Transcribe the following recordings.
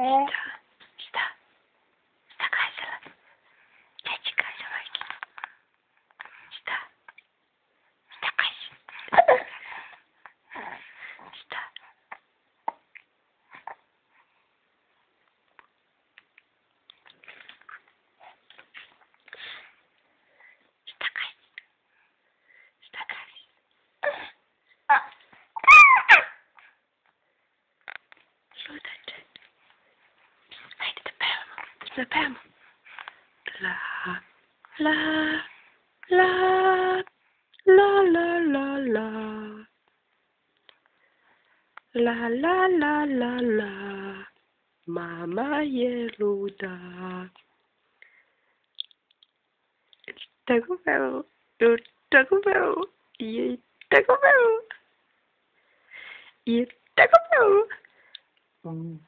Está开始了，再去干什么？está开始。está。The Pam. La la la la la la la la la la la la Mama Yellow Dog. It's Taco Bell. It's Taco Bell. Eat Taco Bell. Eat Taco Bell.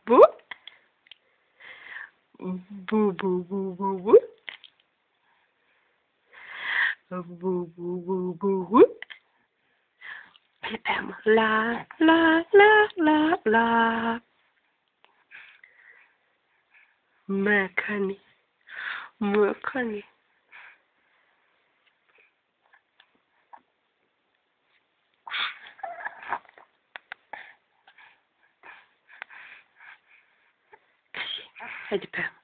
Boo. Boo boo boo boo boo. Boo boo boo boo boo. Pam. La la la la la. Mekani. Mekani. Hadi Pam.